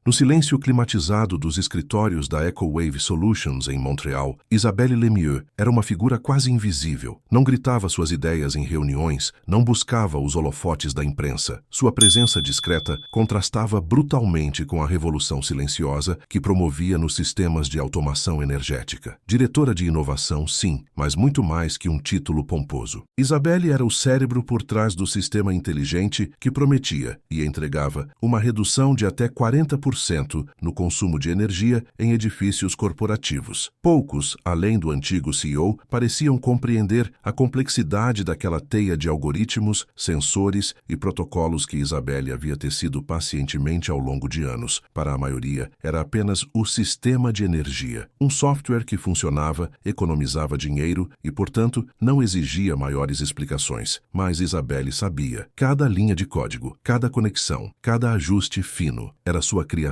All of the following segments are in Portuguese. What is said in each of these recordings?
No silêncio climatizado dos escritórios da EcoWave Solutions em Montreal, Isabelle Lemieux era uma figura quase invisível. Não gritava suas ideias em reuniões, não buscava os holofotes da imprensa. Sua presença discreta contrastava brutalmente com a revolução silenciosa que promovia nos sistemas de automação energética. Diretora de inovação, sim, mas muito mais que um título pomposo. Isabelle era o cérebro por trás do sistema inteligente que prometia e entregava uma redução de até 40% no consumo de energia em edifícios corporativos. Poucos, além do antigo CEO, pareciam compreender a complexidade daquela teia de algoritmos, sensores e protocolos que Isabelle havia tecido pacientemente ao longo de anos. Para a maioria, era apenas o sistema de energia, um software que funcionava, economizava dinheiro e, portanto, não exigia maiores explicações. Mas Isabelle sabia. Cada linha de código, cada conexão, cada ajuste fino era sua criação,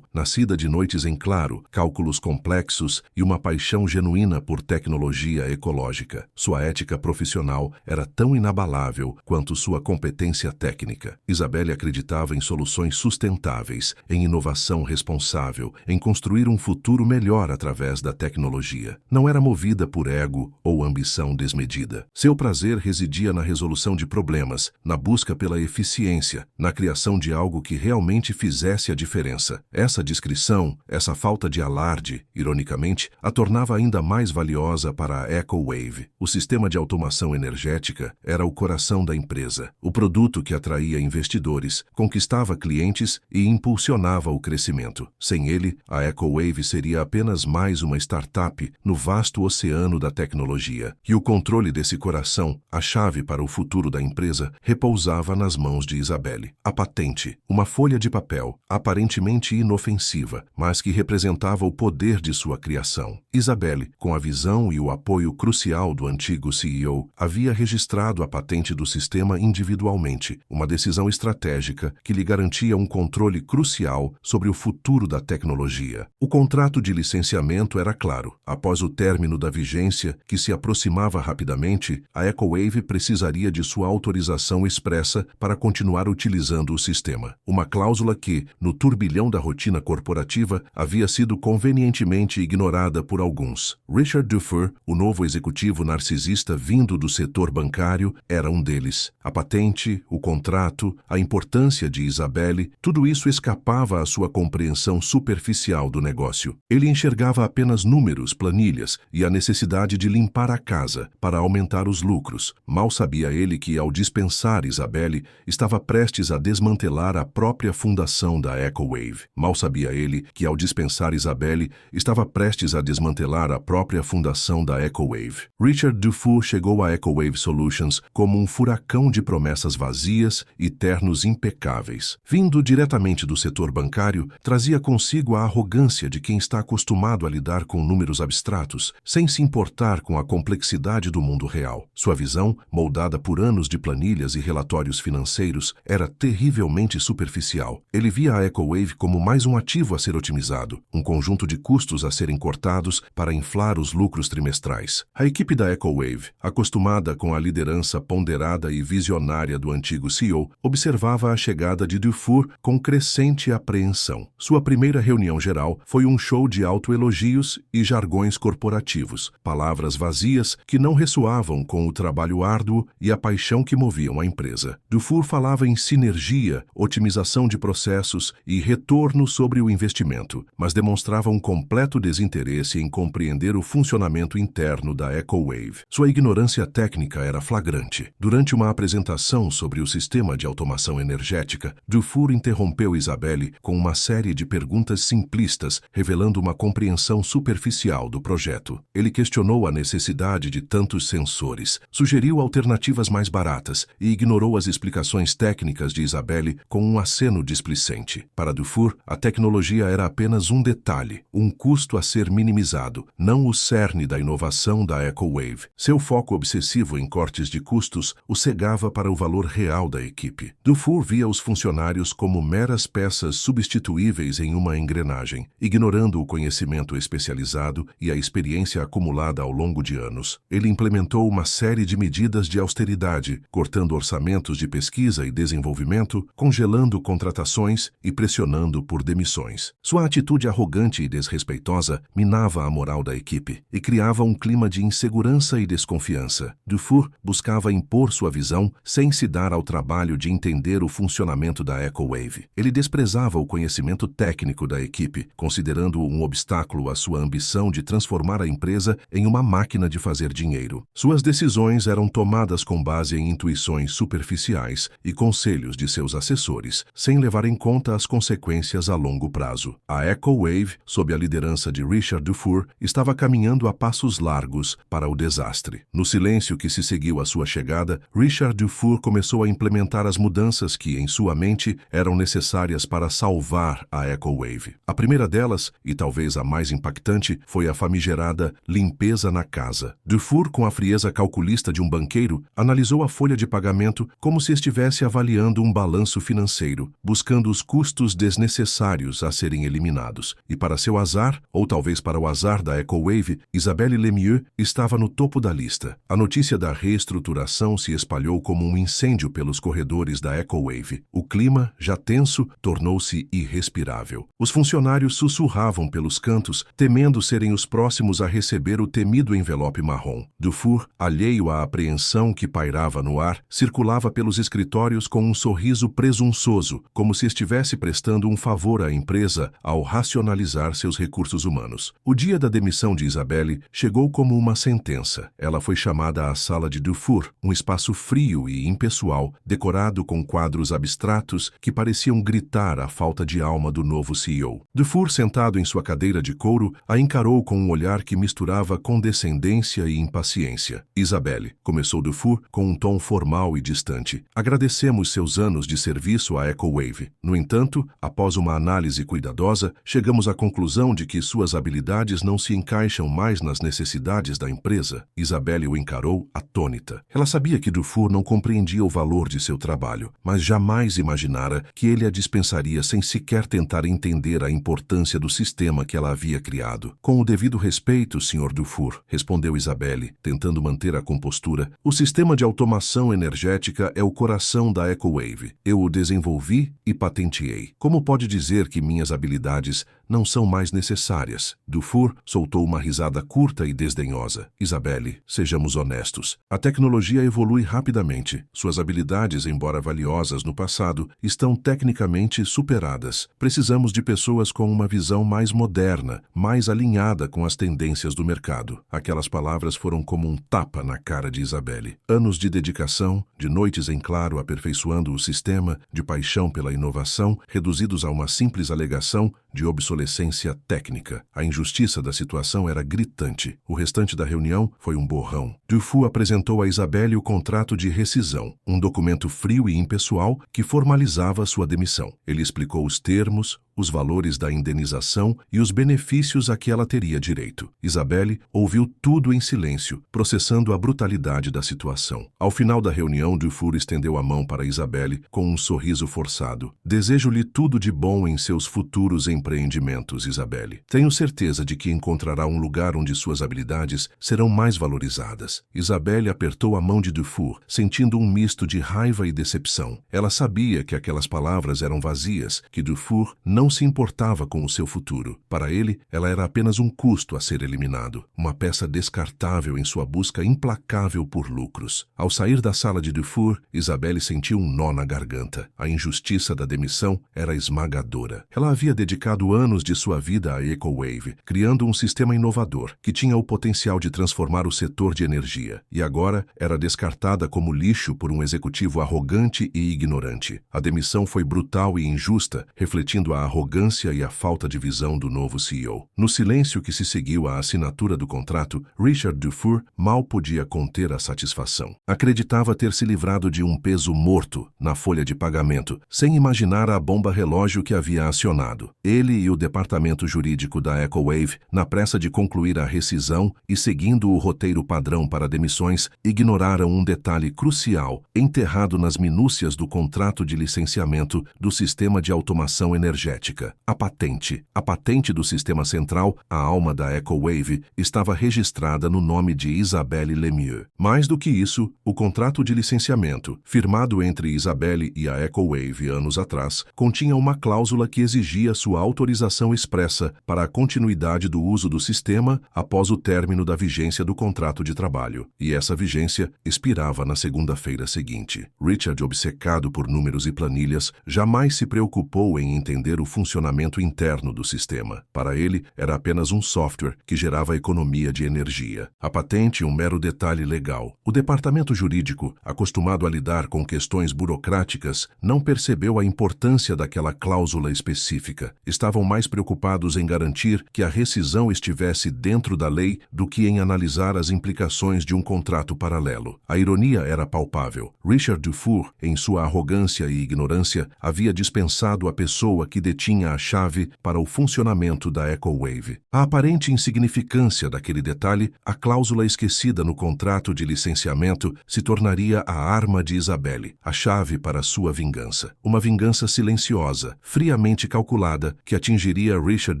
nascida de noites em claro, cálculos complexos e uma paixão genuína por tecnologia ecológica. Sua ética profissional era tão inabalável quanto sua competência técnica. Isabelle acreditava em soluções sustentáveis, em inovação responsável, em construir um futuro melhor através da tecnologia. Não era movida por ego ou ambição desmedida. Seu prazer residia na resolução de problemas, na busca pela eficiência, na criação de algo que realmente fizesse a diferença. Essa discrição, essa falta de alarde, ironicamente, a tornava ainda mais valiosa para a EcoWave. O sistema de automação energética era o coração da empresa, o produto que atraía investidores, conquistava clientes e impulsionava o crescimento. Sem ele, a EcoWave seria apenas mais uma startup no vasto oceano da tecnologia. E o controle desse coração, a chave para o futuro da empresa, repousava nas mãos de Isabelle. A patente, uma folha de papel, aparentemente inofensiva, mas que representava o poder de sua criação. Isabelle, com a visão e o apoio crucial do antigo CEO, havia registrado a patente do sistema individualmente, uma decisão estratégica que lhe garantia um controle crucial sobre o futuro da tecnologia. O contrato de licenciamento era claro. Após o término da vigência, que se aproximava rapidamente, a EcoWave precisaria de sua autorização expressa para continuar utilizando o sistema. Uma cláusula que, no turbilhão da rotina corporativa, havia sido convenientemente ignorada por alguns. Richard Dufour, o novo executivo narcisista vindo do setor bancário, era um deles. A patente, o contrato, a importância de Isabelle, tudo isso escapava à sua compreensão superficial do negócio. Ele enxergava apenas números, planilhas e a necessidade de limpar a casa para aumentar os lucros. Mal sabia ele que, ao dispensar Isabelle, estava prestes a desmantelar a própria fundação da EcoWave. Mal sabia ele que, ao dispensar Isabelle, estava prestes a desmantelar a própria fundação da EcoWave. Richard Dufour chegou à EcoWave Solutions como um furacão de promessas vazias e ternos impecáveis. Vindo diretamente do setor bancário, trazia consigo a arrogância de quem está acostumado a lidar com números abstratos, sem se importar com a complexidade do mundo real. Sua visão, moldada por anos de planilhas e relatórios financeiros, era terrivelmente superficial. Ele via a EcoWave como mais um ativo a ser otimizado, um conjunto de custos a serem cortados para inflar os lucros trimestrais. A equipe da EcoWave, acostumada com a liderança ponderada e visionária do antigo CEO, observava a chegada de Dufour com crescente apreensão. Sua primeira reunião geral foi um show de autoelogios e jargões corporativos, palavras vazias que não ressoavam com o trabalho árduo e a paixão que moviam a empresa. Dufour falava em sinergia, otimização de processos e retorno sobre o investimento, mas demonstrava um completo desinteresse em compreender o funcionamento interno da EcoWave. Sua ignorância técnica era flagrante. Durante uma apresentação sobre o sistema de automação energética, Dufour interrompeu Isabelle com uma série de perguntas simplistas, revelando uma compreensão superficial do projeto. Ele questionou a necessidade de tantos sensores, sugeriu alternativas mais baratas e ignorou as explicações técnicas de Isabelle com um aceno displicente. Para Dufour, a tecnologia era apenas um detalhe, um custo a ser minimizado, não o cerne da inovação da EcoWave. Seu foco obsessivo em cortes de custos o cegava para o valor real da equipe. Dufour via os funcionários como meras peças substituíveis em uma engrenagem, ignorando o conhecimento especializado e a experiência acumulada ao longo de anos. Ele implementou uma série de medidas de austeridade, cortando orçamentos de pesquisa e desenvolvimento, congelando contratações e pressionando clamando por demissões. Sua atitude arrogante e desrespeitosa minava a moral da equipe e criava um clima de insegurança e desconfiança. Dufour buscava impor sua visão sem se dar ao trabalho de entender o funcionamento da EcoWave. Ele desprezava o conhecimento técnico da equipe, considerando-o um obstáculo à sua ambição de transformar a empresa em uma máquina de fazer dinheiro. Suas decisões eram tomadas com base em intuições superficiais e conselhos de seus assessores, sem levar em conta as consequências a longo prazo. A EcoWave, sob a liderança de Richard Dufour, estava caminhando a passos largos para o desastre. No silêncio que se seguiu à sua chegada, Richard Dufour começou a implementar as mudanças que, em sua mente, eram necessárias para salvar a EcoWave. A primeira delas, e talvez a mais impactante, foi a famigerada limpeza na casa. Dufour, com a frieza calculista de um banqueiro, analisou a folha de pagamento como se estivesse avaliando um balanço financeiro, buscando os custos desnecessários a serem eliminados. E para seu azar, ou talvez para o azar da EcoWave, Isabelle Lemieux estava no topo da lista. A notícia da reestruturação se espalhou como um incêndio pelos corredores da EcoWave. O clima, já tenso, tornou-se irrespirável. Os funcionários sussurravam pelos cantos, temendo serem os próximos a receber o temido envelope marrom. Dufour, alheio à apreensão que pairava no ar, circulava pelos escritórios com um sorriso presunçoso, como se estivesse prestando um favor à empresa ao racionalizar seus recursos humanos. O dia da demissão de Isabelle chegou como uma sentença. Ela foi chamada à sala de Dufour, um espaço frio e impessoal, decorado com quadros abstratos que pareciam gritar a falta de alma do novo CEO. Dufour, sentado em sua cadeira de couro, a encarou com um olhar que misturava condescendência e impaciência. Isabelle, começou Dufour com um tom formal e distante. Agradecemos seus anos de serviço à EcoWave. No entanto, após uma análise cuidadosa, chegamos à conclusão de que suas habilidades não se encaixam mais nas necessidades da empresa. Isabelle o encarou atônita. Ela sabia que Dufour não compreendia o valor de seu trabalho, mas jamais imaginara que ele a dispensaria sem sequer tentar entender a importância do sistema que ela havia criado. Com o devido respeito, Sr. Dufour, respondeu Isabelle, tentando manter a compostura, o sistema de automação energética é o coração da EcoWave. Eu o desenvolvi e patenteei. Como pode dizer que minhas habilidades não são mais necessárias? Dufour soltou uma risada curta e desdenhosa. Isabelle, sejamos honestos. A tecnologia evolui rapidamente. Suas habilidades, embora valiosas no passado, estão tecnicamente superadas. Precisamos de pessoas com uma visão mais moderna, mais alinhada com as tendências do mercado. Aquelas palavras foram como um tapa na cara de Isabelle. Anos de dedicação, de noites em claro aperfeiçoando o sistema, de paixão pela inovação, reduzidos a uma simples alegação de obsolescência técnica. A injustiça da situação era gritante. O restante da reunião foi um borrão. Dufour apresentou a Isabelle o contrato de rescisão, um documento frio e impessoal que formalizava sua demissão. Ele explicou os termos, os valores da indenização e os benefícios a que ela teria direito. Isabelle ouviu tudo em silêncio, processando a brutalidade da situação. Ao final da reunião, Dufour estendeu a mão para Isabelle com um sorriso forçado. Desejo-lhe tudo de bom em seus futuros empreendimentos, Isabelle. Tenho certeza de que encontrará um lugar onde suas habilidades serão mais valorizadas. Isabelle apertou a mão de Dufour, sentindo um misto de raiva e decepção. Ela sabia que aquelas palavras eram vazias, que Dufour não se importava com o seu futuro. Para ele, ela era apenas um custo a ser eliminado, uma peça descartável em sua busca implacável por lucros. Ao sair da sala de Dufour, Isabelle sentiu um nó na garganta. A injustiça da demissão era esmagadora. Ela havia dedicado anos de sua vida à EcoWave, criando um sistema inovador que tinha o potencial de transformar o setor de energia, e agora era descartada como lixo por um executivo arrogante e ignorante. A demissão foi brutal e injusta, refletindo a arrogância e a falta de visão do novo CEO. No silêncio que se seguiu à assinatura do contrato, Richard Dufour mal podia conter a satisfação. Acreditava ter se livrado de um peso morto na folha de pagamento, sem imaginar a bomba relógio que havia acionado. Ele e o departamento jurídico da EcoWave, na pressa de concluir a rescisão e seguindo o roteiro padrão para demissões, ignoraram um detalhe crucial enterrado nas minúcias do contrato de licenciamento do sistema de automação energética. energética. A patente do sistema central, a alma da EcoWave, estava registrada no nome de Isabelle Lemieux. Mais do que isso, o contrato de licenciamento, firmado entre Isabelle e a EcoWave anos atrás, continha uma cláusula que exigia sua autorização expressa para a continuidade do uso do sistema após o término da vigência do contrato de trabalho. E essa vigência expirava na segunda-feira seguinte. Richard, obcecado por números e planilhas, jamais se preocupou em entender o funcionamento interno do sistema. Para ele, era apenas um software que gerava economia de energia. A patente, um mero detalhe legal. O departamento jurídico, acostumado a lidar com questões burocráticas, não percebeu a importância daquela cláusula específica. Estavam mais preocupados em garantir que a rescisão estivesse dentro da lei do que em analisar as implicações de um contrato paralelo. A ironia era palpável. Richard Dufour, em sua arrogância e ignorância, havia dispensado a pessoa que detinha a chave para o funcionamento da EcoWave. A aparente insignificância daquele detalhe, a cláusula esquecida no contrato de licenciamento, se tornaria a arma de Isabelle, a chave para sua vingança. Uma vingança silenciosa, friamente calculada, que atingiria Richard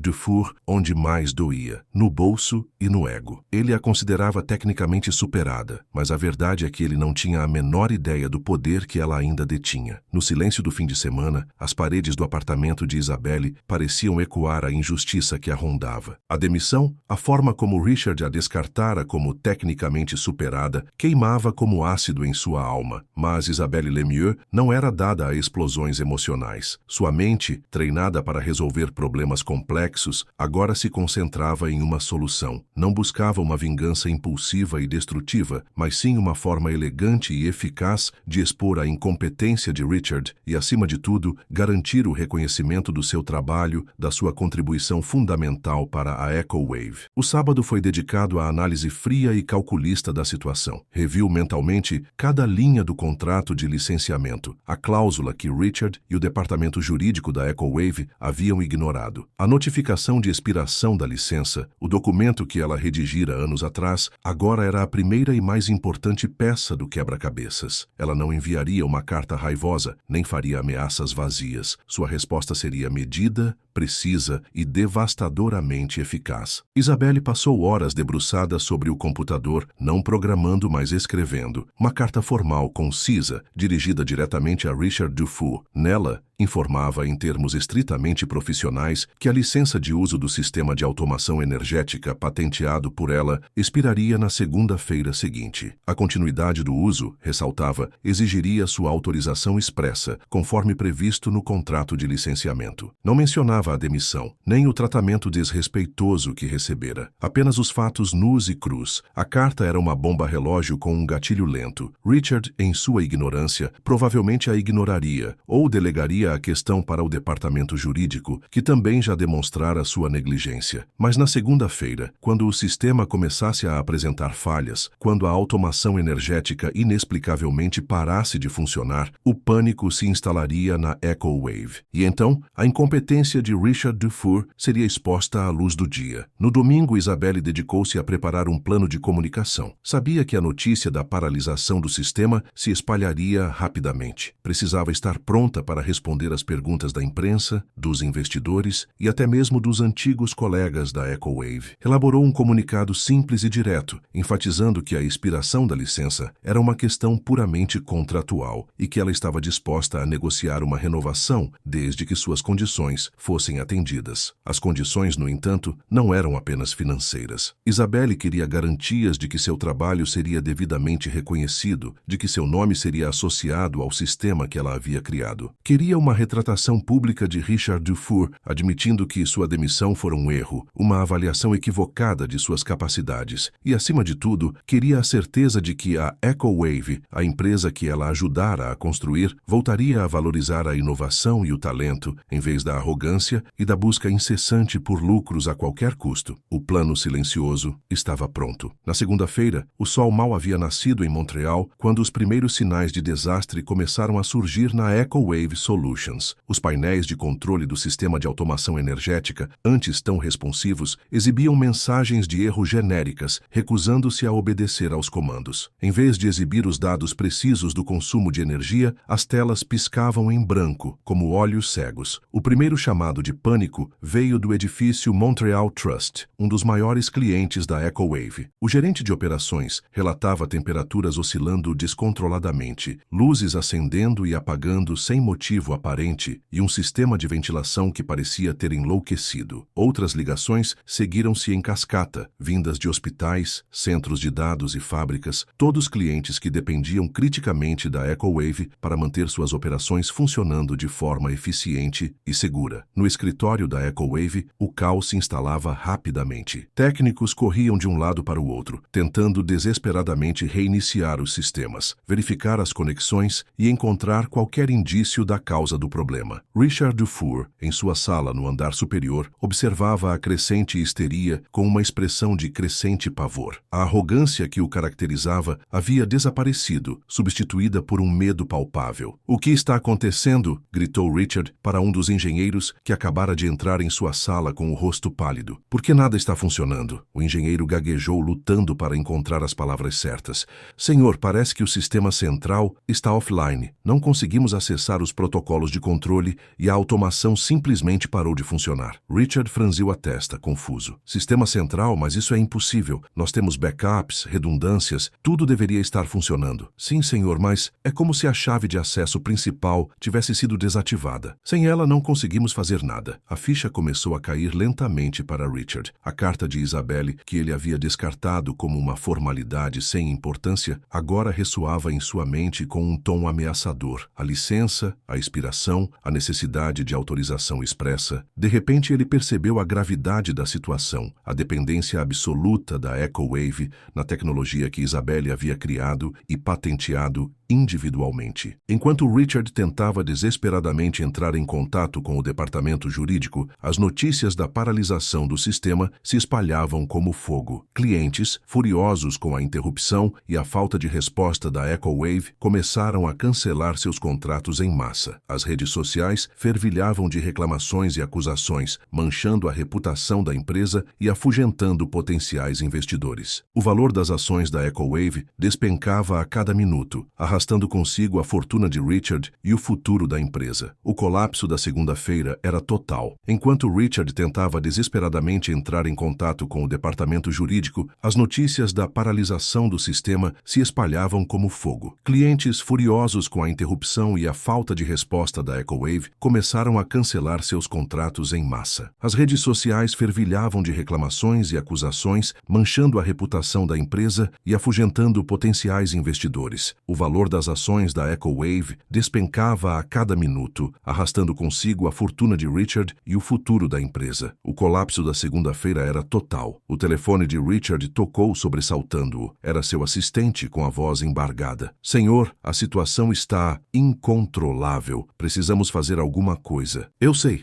Dufour onde mais doía, no bolso e no ego. Ele a considerava tecnicamente superada, mas a verdade é que ele não tinha a menor ideia do poder que ela ainda detinha. No silêncio do fim de semana, as paredes do apartamento de Isabelle pareciam ecoar a injustiça que a rondava. A demissão, a forma como Richard a descartara como tecnicamente superada, queimava como ácido em sua alma. Mas Isabelle Lemieux não era dada a explosões emocionais. Sua mente, treinada para resolver problemas complexos, agora se concentrava em uma solução. Não buscava uma vingança impulsiva e destrutiva, mas sim uma forma elegante e eficaz de expor a incompetência de Richard e, acima de tudo, garantir o reconhecimento do seu trabalho, da sua contribuição fundamental para a EcoWave. O sábado foi dedicado à análise fria e calculista da situação. Reviu mentalmente cada linha do contrato de licenciamento, a cláusula que Richard e o departamento jurídico da EcoWave haviam ignorado, a notificação de expiração da licença, o documento que ela redigira anos atrás, agora era a primeira e mais importante peça do quebra-cabeças. Ela não enviaria uma carta raivosa, nem faria ameaças vazias. Sua resposta seria medida, precisa e devastadoramente eficaz. Isabelle passou horas debruçada sobre o computador, não programando, mas escrevendo. Uma carta formal, concisa, dirigida diretamente a Richard Dufour. Nela, informava em termos estritamente profissionais que a licença de uso do sistema de automação energética patenteado por ela expiraria na segunda-feira seguinte. A continuidade do uso, ressaltava, exigiria sua autorização expressa, conforme previsto no contrato de licenciamento. Não mencionava a demissão, nem o tratamento desrespeitoso que recebera. Apenas os fatos nus e crus. A carta era uma bomba-relógio com um gatilho lento. Richard, em sua ignorância, provavelmente a ignoraria, ou delegaria a questão para o departamento jurídico, que também já demonstrara sua negligência. Mas na segunda-feira, quando o sistema começasse a apresentar falhas, quando a automação energética inexplicavelmente parasse de funcionar, o pânico se instalaria na EcoWave. E então, a incompetência de Richard Dufour seria exposta à luz do dia. No domingo, Isabelle dedicou-se a preparar um plano de comunicação. Sabia que a notícia da paralisação do sistema se espalharia rapidamente. Precisava estar pronta para responder às perguntas da imprensa, dos investidores e até mesmo dos antigos colegas da EcoWave. Elaborou um comunicado simples e direto, enfatizando que a expiração da licença era uma questão puramente contratual e que ela estava disposta a negociar uma renovação desde que suas condições fossem atendidas. As condições, no entanto, não eram apenas financeiras. Isabelle queria garantias de que seu trabalho seria devidamente reconhecido, de que seu nome seria associado ao sistema que ela havia criado. Queria uma retratação pública de Richard Dufour, admitindo que sua demissão fora um erro, uma avaliação equivocada de suas capacidades e, acima de tudo, queria a certeza de que a EcoWave, a empresa que ela ajudara a construir, voltaria a valorizar a inovação e o talento, em vez da arrogância e da busca incessante por lucros a qualquer custo. O plano silencioso estava pronto. Na segunda-feira, o sol mal havia nascido em Montreal quando os primeiros sinais de desastre começaram a surgir na EcoWave Solutions. Os painéis de controle do sistema de automação energética, antes tão responsivos, exibiam mensagens de erro genéricas, recusando-se a obedecer aos comandos. Em vez de exibir os dados precisos do consumo de energia, as telas piscavam em branco, como olhos cegos. O primeiro chamado estado de pânico veio do edifício Montreal Trust, um dos maiores clientes da EcoWave. O gerente de operações relatava temperaturas oscilando descontroladamente, luzes acendendo e apagando sem motivo aparente e um sistema de ventilação que parecia ter enlouquecido. Outras ligações seguiram-se em cascata, vindas de hospitais, centros de dados e fábricas, todos clientes que dependiam criticamente da EcoWave para manter suas operações funcionando de forma eficiente e segura. No escritório da EcoWave, o caos se instalava rapidamente. Técnicos corriam de um lado para o outro, tentando desesperadamente reiniciar os sistemas, verificar as conexões e encontrar qualquer indício da causa do problema. Richard Dufour, em sua sala no andar superior, observava a crescente histeria com uma expressão de crescente pavor. A arrogância que o caracterizava havia desaparecido, substituída por um medo palpável. "O que está acontecendo?" gritou Richard para um dos engenheiros que acabara de entrar em sua sala com o rosto pálido. "Por que nada está funcionando?" O engenheiro gaguejou, lutando para encontrar as palavras certas. "Senhor, parece que o sistema central está offline. Não conseguimos acessar os protocolos de controle e a automação simplesmente parou de funcionar." Richard franziu a testa, confuso. "Sistema central? Mas isso é impossível. Nós temos backups, redundâncias, tudo deveria estar funcionando." "Sim, senhor, mas é como se a chave de acesso principal tivesse sido desativada. Sem ela não conseguimos fazer nada." A ficha começou a cair lentamente para Richard. A carta de Isabelle, que ele havia descartado como uma formalidade sem importância, agora ressoava em sua mente com um tom ameaçador. A licença, a expiração, a necessidade de autorização expressa. De repente ele percebeu a gravidade da situação, a dependência absoluta da EcoWave na tecnologia que Isabelle havia criado e patenteado individualmente. Enquanto Richard tentava desesperadamente entrar em contato com o departamento jurídico, as notícias da paralisação do sistema se espalhavam como fogo. Clientes, furiosos com a interrupção e a falta de resposta da EcoWave, começaram a cancelar seus contratos em massa. As redes sociais fervilhavam de reclamações e acusações, manchando a reputação da empresa e afugentando potenciais investidores. O valor das ações da EcoWave despencava a cada minuto, arrastando consigo a fortuna de Richard e o futuro da empresa. O colapso da segunda-feira era total. Enquanto Richard tentava desesperadamente entrar em contato com o departamento jurídico, as notícias da paralisação do sistema se espalhavam como fogo. Clientes furiosos com a interrupção e a falta de resposta da EcoWave começaram a cancelar seus contratos em massa. As redes sociais fervilhavam de reclamações e acusações, manchando a reputação da empresa e afugentando potenciais investidores. O valor das ações da EcoWave despencava a cada minuto, arrastando consigo a fortuna de Richard e o futuro da empresa. O colapso da segunda-feira era total. O telefone de Richard tocou, sobressaltando-o. Era seu assistente com a voz embargada. "Senhor, a situação está incontrolável. Precisamos fazer alguma coisa." Eu sei.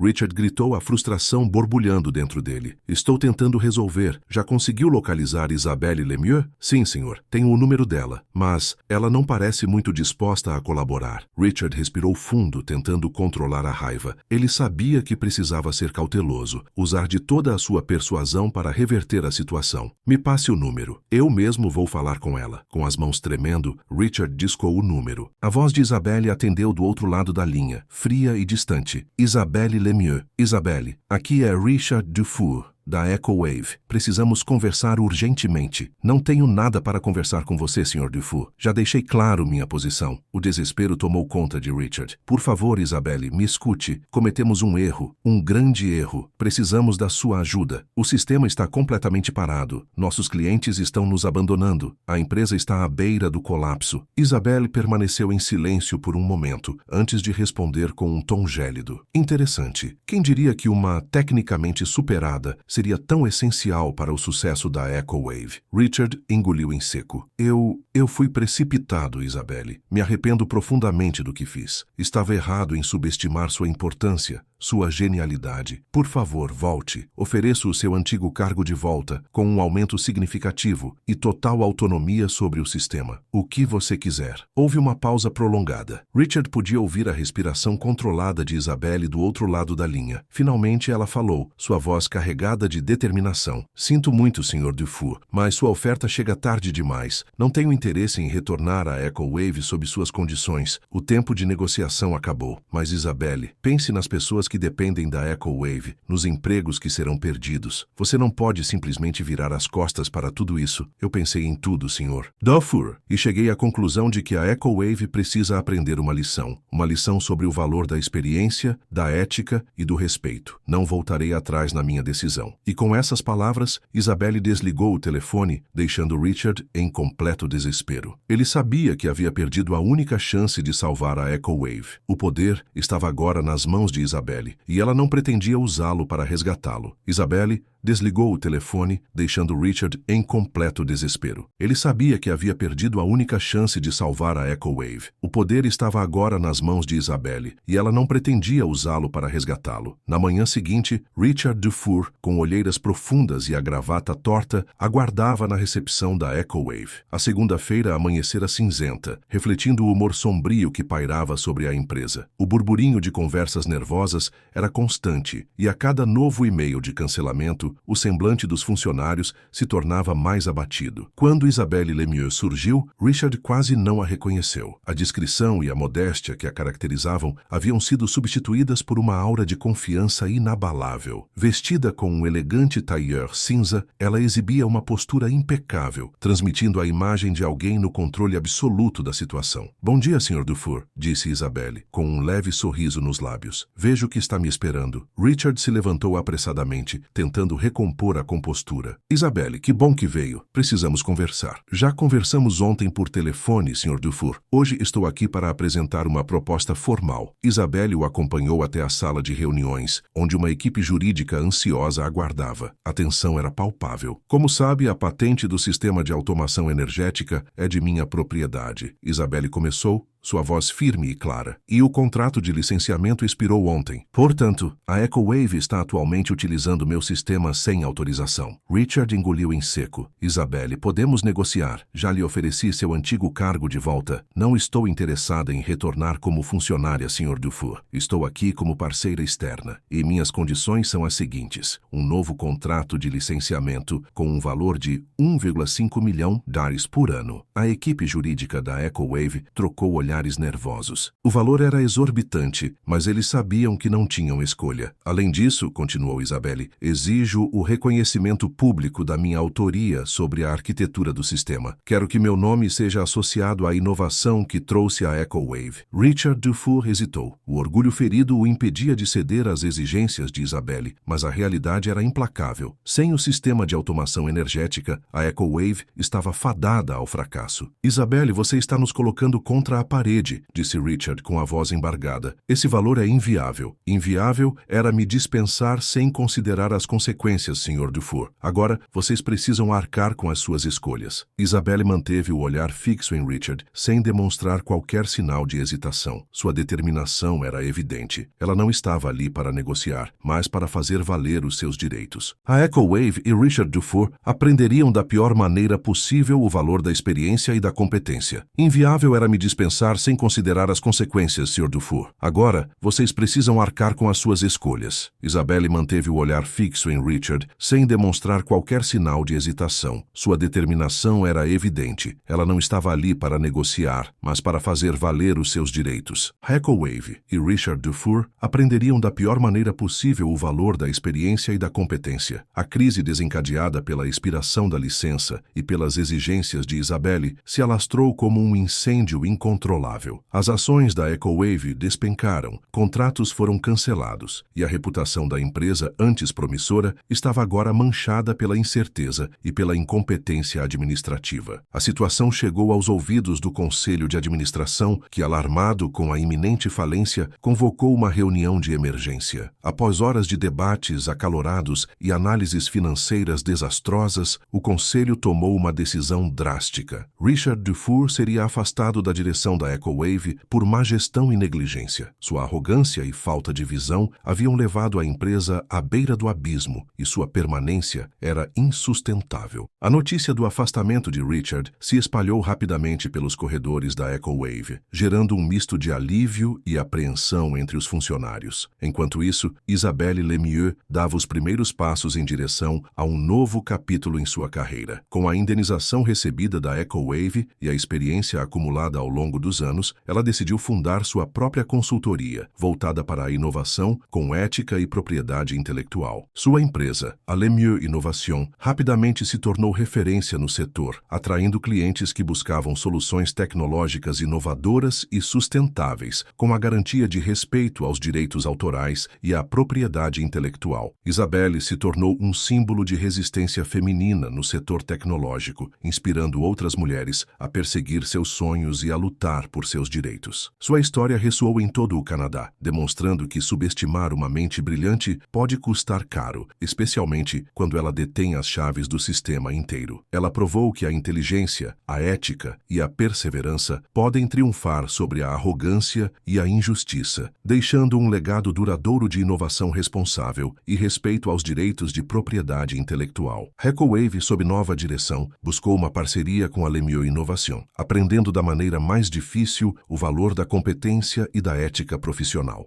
Richard gritou, a frustração borbulhando dentro dele. "Estou tentando resolver. Já conseguiu localizar Isabelle Lemieux?" "Sim, senhor. Tenho o número dela. Mas ela não parece muito disposta a colaborar." Richard respirou fundo, tentando controlar a raiva. Ele sabia que precisava ser cauteloso, usar de toda a sua persuasão para reverter a situação. "Me passe o número. Eu mesmo vou falar com ela." Com as mãos tremendo, Richard discou o número. A voz de Isabelle atendeu do outro lado da linha, fria e distante. "Isabelle Lemieux. Isabelle, aqui é Richard Dufour, da EcoWave. Precisamos conversar urgentemente." "Não tenho nada para conversar com você, Sr. Dufour. Já deixei claro minha posição." O desespero tomou conta de Richard. "Por favor, Isabelle, me escute. Cometemos um erro, um grande erro. Precisamos da sua ajuda. O sistema está completamente parado. Nossos clientes estão nos abandonando. A empresa está à beira do colapso." Isabelle permaneceu em silêncio por um momento, antes de responder com um tom gélido. "Interessante. Quem diria que uma tecnicamente superada seria tão essencial para o sucesso da EcoWave?" Richard engoliu em seco. Eu fui precipitado, Isabelle. Me arrependo profundamente do que fiz. Estava errado em subestimar sua importância, sua genialidade. Por favor, volte. Ofereço o seu antigo cargo de volta, com um aumento significativo e total autonomia sobre o sistema. O que você quiser. Houve uma pausa prolongada. Richard podia ouvir a respiração controlada de Isabelle do outro lado da linha. Finalmente ela falou, sua voz carregada tomada de determinação. Sinto muito, Sr. Dufour, mas sua oferta chega tarde demais. Não tenho interesse em retornar à EcoWave sob suas condições. O tempo de negociação acabou. Mas, Isabelle, pense nas pessoas que dependem da EcoWave, nos empregos que serão perdidos. Você não pode simplesmente virar as costas para tudo isso. Eu pensei em tudo, Sr. Dufour, e cheguei à conclusão de que a EcoWave precisa aprender uma lição sobre o valor da experiência, da ética e do respeito. Não voltarei atrás na minha decisão. E com essas palavras, Isabelle desligou o telefone, deixando Richard em completo desespero. Ele sabia que havia perdido a única chance de salvar a EcoWave. O poder estava agora nas mãos de Isabelle, e ela não pretendia usá-lo para resgatá-lo. Isabelle desligou o telefone, deixando Richard em completo desespero. Ele sabia que havia perdido a única chance de salvar a EcoWave. O poder estava agora nas mãos de Isabelle, e ela não pretendia usá-lo para resgatá-lo. Na manhã seguinte, Richard Dufour, com olheiras profundas e a gravata torta, aguardava na recepção da EcoWave. A segunda-feira amanhecera cinzenta, refletindo o humor sombrio que pairava sobre a empresa. O burburinho de conversas nervosas era constante, e a cada novo e-mail de cancelamento, o semblante dos funcionários se tornava mais abatido. Quando Isabelle Lemieux surgiu, Richard quase não a reconheceu. A discrição e a modéstia que a caracterizavam haviam sido substituídas por uma aura de confiança inabalável. Vestida com um elegante tailleur cinza, ela exibia uma postura impecável, transmitindo a imagem de alguém no controle absoluto da situação. "Bom dia, Sr. Dufour", disse Isabelle, com um leve sorriso nos lábios. "Vejo que está me esperando." Richard se levantou apressadamente, tentando recompor a compostura. "Isabelle, que bom que veio. Precisamos conversar." "Já conversamos ontem por telefone, Sr. Dufour. Hoje estou aqui para apresentar uma proposta formal." Isabelle o acompanhou até a sala de reuniões, onde uma equipe jurídica ansiosa aguardava. A tensão era palpável. "Como sabe, a patente do sistema de automação energética é de minha propriedade." Isabelle começou, sua voz firme e clara. "E o contrato de licenciamento expirou ontem. Portanto, a EcoWave está atualmente utilizando meu sistema sem autorização." Richard engoliu em seco. "Isabelle, podemos negociar. Já lhe ofereci seu antigo cargo de volta. Não estou interessada em retornar como funcionária, Sr. Dufour. Estou aqui como parceira externa. E minhas condições são as seguintes. Um novo contrato de licenciamento com um valor de $1,5 milhão por ano." A equipe jurídica da EcoWave trocou olhares nervosos. O valor era exorbitante, mas eles sabiam que não tinham escolha. "Além disso", continuou Isabelle, "exijo o reconhecimento público da minha autoria sobre a arquitetura do sistema. Quero que meu nome seja associado à inovação que trouxe a EcoWave." Richard Dufour hesitou. O orgulho ferido o impedia de ceder às exigências de Isabelle, mas a realidade era implacável. Sem o sistema de automação energética, a EcoWave estava fadada ao fracasso. "Isabelle, você está nos colocando contra a parede", disse Richard com a voz embargada. "Esse valor é inviável." "Inviável era me dispensar sem considerar as consequências, Sr. Dufour. Agora, vocês precisam arcar com as suas escolhas." Isabelle manteve o olhar fixo em Richard, sem demonstrar qualquer sinal de hesitação. Sua determinação era evidente. Ela não estava ali para negociar, mas para fazer valer os seus direitos. A EcoWave e Richard Dufour aprenderiam da pior maneira possível o valor da experiência e da competência. "Inviável era me dispensar sem considerar as consequências, Sr. Dufour. Agora, vocês precisam arcar com as suas escolhas." Isabelle manteve o olhar fixo em Richard, sem demonstrar qualquer sinal de hesitação. Sua determinação era evidente. Ela não estava ali para negociar, mas para fazer valer os seus direitos. EcoWave e Richard Dufour aprenderiam da pior maneira possível o valor da experiência e da competência. A crise desencadeada pela expiração da licença e pelas exigências de Isabelle se alastrou como um incêndio incontrolável. As ações da EcoWave despencaram, contratos foram cancelados, e a reputação da empresa, antes promissora, estava agora manchada pela incerteza e pela incompetência administrativa. A situação chegou aos ouvidos do Conselho de Administração, que, alarmado com a iminente falência, convocou uma reunião de emergência. Após horas de debates acalorados e análises financeiras desastrosas, o Conselho tomou uma decisão drástica. Richard Dufour seria afastado da direção da da EcoWave por má gestão e negligência. Sua arrogância e falta de visão haviam levado a empresa à beira do abismo e sua permanência era insustentável. A notícia do afastamento de Richard se espalhou rapidamente pelos corredores da EcoWave, gerando um misto de alívio e apreensão entre os funcionários. Enquanto isso, Isabelle Lemieux dava os primeiros passos em direção a um novo capítulo em sua carreira. Com a indenização recebida da EcoWave e a experiência acumulada ao longo dos anos, ela decidiu fundar sua própria consultoria, voltada para a inovação com ética e propriedade intelectual. Sua empresa, a Lemieux Innovation, rapidamente se tornou referência no setor, atraindo clientes que buscavam soluções tecnológicas inovadoras e sustentáveis, com a garantia de respeito aos direitos autorais e à propriedade intelectual. Isabelle se tornou um símbolo de resistência feminina no setor tecnológico, inspirando outras mulheres a perseguir seus sonhos e a lutar por seus direitos. Sua história ressoou em todo o Canadá, demonstrando que subestimar uma mente brilhante pode custar caro, especialmente quando ela detém as chaves do sistema inteiro. Ela provou que a inteligência, a ética e a perseverança podem triunfar sobre a arrogância e a injustiça, deixando um legado duradouro de inovação responsável e respeito aos direitos de propriedade intelectual. EcoWave, sob nova direção, buscou uma parceria com a Lemieux Innovation, aprendendo da maneira mais difícil o valor da competência e da ética profissional.